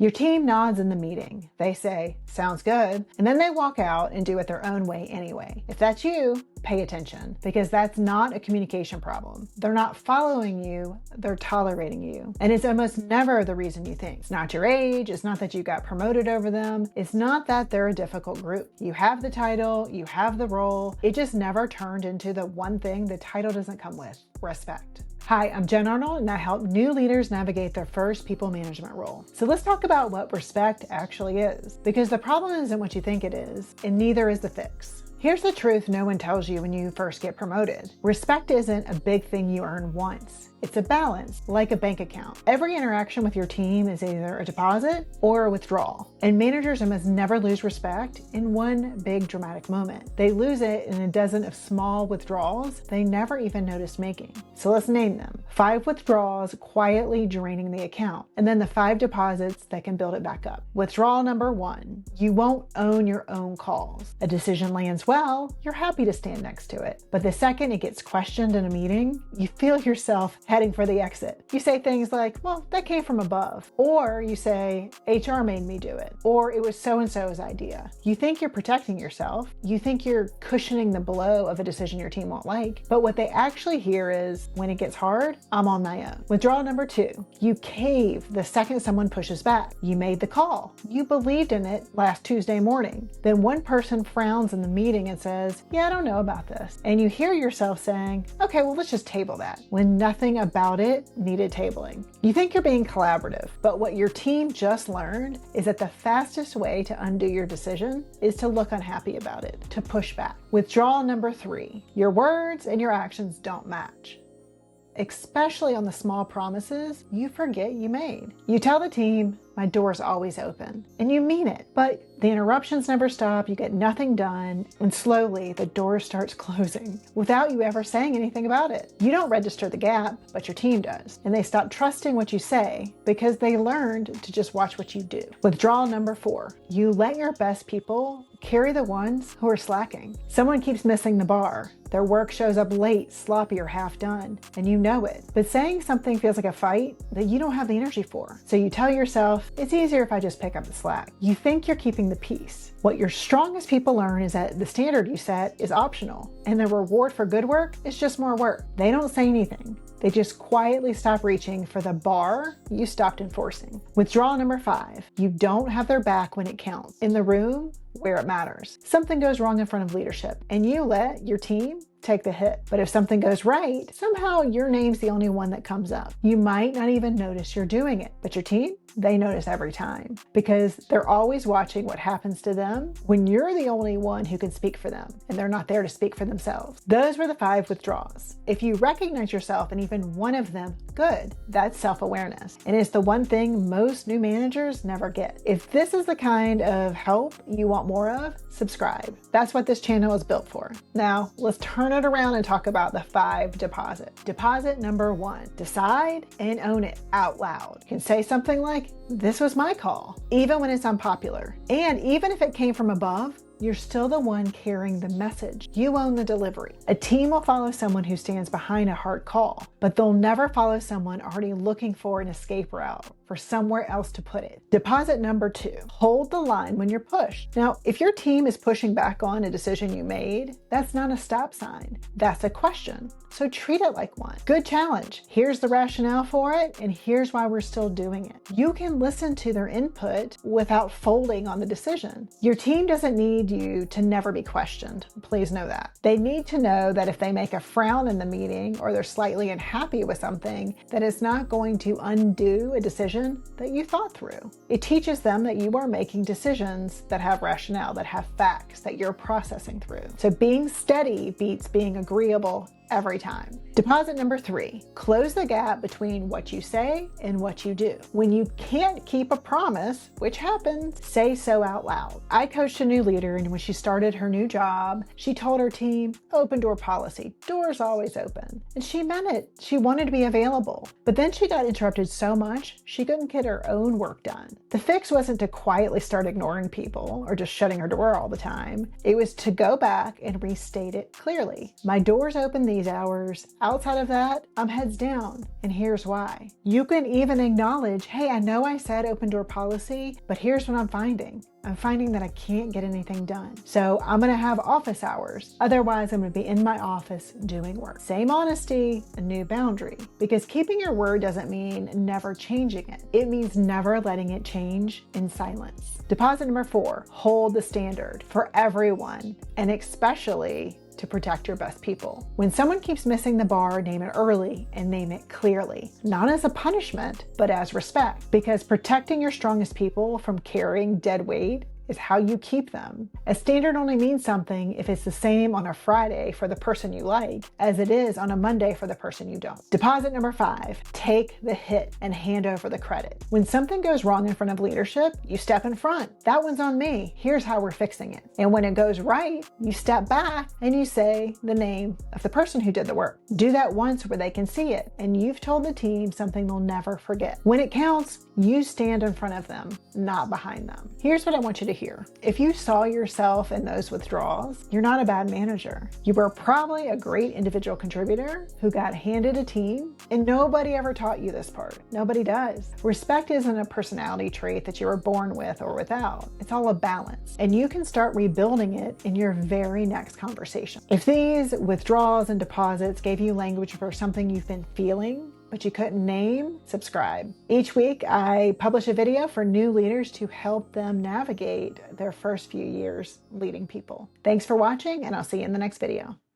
Your team nods in the meeting. They say, sounds good, and then they walk out and do it their own way anyway. If that's you, pay attention, because that's not a communication problem. They're not following you, they're tolerating you. And it's almost never the reason you think. It's not your age, it's not that you got promoted over them, it's not that they're a difficult group. You have the title, you have the role, it just never turned into the one thing the title doesn't come with: respect. Hi, I'm Jen Arnold, and I help new leaders navigate their first people management role. So let's talk about what respect actually is, because the problem isn't what you think it is, and neither is the fix. Here's the truth no one tells you when you first get promoted. Respect isn't a big thing you earn once. It's a balance, like a bank account. Every interaction with your team is either a deposit or a withdrawal. And managers must never lose respect in one big dramatic moment. They lose it in a dozen of small withdrawals they never even noticed making. So let's name them. 5 withdrawals quietly draining the account, and then the 5 deposits that can build it back up. Withdrawal number 1, you won't own your own calls. A decision lands well, you're happy to stand next to it. But the second it gets questioned in a meeting, you feel yourself heading for the exit. You say things like, well, that came from above. Or you say, HR made me do it. Or it was so-and-so's idea. You think you're protecting yourself. You think you're cushioning the blow of a decision your team won't like. But what they actually hear is, when it gets hard, I'm on my own. Withdrawal number 2, you cave the second someone pushes back. You made the call. You believed in it last Tuesday morning. Then one person frowns in the meeting and says, yeah, I don't know about this. And you hear yourself saying, okay, well, let's just table that, when nothing about it needed tabling. You think you're being collaborative, but what your team just learned is that the fastest way to undo your decision is to look unhappy about it, to push back. Withdrawal number 3, your words and your actions don't match. Especially on the small promises you forget you made. You tell the team, my door's always open, and you mean it, but the interruptions never stop, you get nothing done, and slowly the door starts closing without you ever saying anything about it. You don't register the gap, but your team does, and they stop trusting what you say because they learned to just watch what you do. Withdrawal number 4, you let your best people carry the ones who are slacking. Someone keeps missing the bar. Their work shows up late, sloppy, or half done, and you know it. But saying something feels like a fight that you don't have the energy for. So you tell yourself, it's easier if I just pick up the slack. You think you're keeping the peace. What your strongest people learn is that the standard you set is optional, and the reward for good work is just more work. They don't say anything. They just quietly stop reaching for the bar you stopped enforcing. Withdrawal number 5, you don't have their back when it counts. In the room, where it matters. Something goes wrong in front of leadership, and you let your team take the hit. But if something goes right, somehow your name's the only one that comes up. You might not even notice you're doing it, but your team, they notice every time, because they're always watching what happens to them when you're the only one who can speak for them, and they're not there to speak for themselves. Those were the 5 withdrawals. If you recognize yourself in even one of them, good. That's self-awareness. And it's the one thing most new managers never get. If this is the kind of help you want more of, subscribe. That's what this channel is built for. Now, let's turn it around and talk about the 5 deposits. Deposit number 1, decide and own it out loud. You can say something like, this was my call, even when it's unpopular. And even if it came from above, you're still the one carrying the message. You own the delivery. A team will follow someone who stands behind a hard call, but they'll never follow someone already looking for an escape route, for somewhere else to put it. Deposit number 2, hold the line when you're pushed. Now, if your team is pushing back on a decision you made, that's not a stop sign. That's a question. So treat it like one. Good challenge. Here's the rationale for it, and here's why we're still doing it. You can listen to their input without folding on the decision. Your team doesn't need you to never be questioned. Please know that. They need to know that if they make a frown in the meeting or they're slightly unhappy with something, that it's not going to undo a decision that you thought through. It teaches them that you are making decisions that have rationale, that have facts, that you're processing through. So being steady beats being agreeable every time. Deposit number 3, close the gap between what you say and what you do. When you can't keep a promise, which happens, say so out loud. I coached a new leader, and when she started her new job, she told her team, open door policy, doors always open. And she meant it. She wanted to be available. But then she got interrupted so much, she couldn't get her own work done. The fix wasn't to quietly start ignoring people or just shutting her door all the time. It was to go back and restate it clearly. My door's open these these hours. Outside of that, I'm heads down, and here's why. You can even acknowledge, hey, I know I said open door policy, but here's what I'm finding. I'm finding that I can't get anything done. So I'm gonna have office hours. Otherwise, I'm gonna be in my office doing work. Same honesty, a new boundary. Because keeping your word doesn't mean never changing it. It means never letting it change in silence. Deposit number 4, hold the standard for everyone, and especially to protect your best people. When someone keeps missing the bar, name it early and name it clearly. Not as a punishment, but as respect. Because protecting your strongest people from carrying dead weight is how you keep them. A standard only means something if it's the same on a Friday for the person you like as it is on a Monday for the person you don't. Deposit number 5, take the hit and hand over the credit. When something goes wrong in front of leadership, you step in front. That one's on me. Here's how we're fixing it. And when it goes right, you step back and you say the name of the person who did the work. Do that once where they can see it, and you've told the team something they'll never forget. When it counts, you stand in front of them, not behind them. Here's what I want you to hear. If you saw yourself in those withdrawals, you're not a bad manager. You were probably a great individual contributor who got handed a team, and nobody ever taught you this part. Nobody does. Respect isn't a personality trait that you were born with or without. It's all a balance, and you can start rebuilding it in your very next conversation. If these withdrawals and deposits gave you language for something you've been feeling, but you couldn't name, subscribe. Each week, I publish a video for new leaders to help them navigate their first few years leading people. Thanks for watching, and I'll see you in the next video.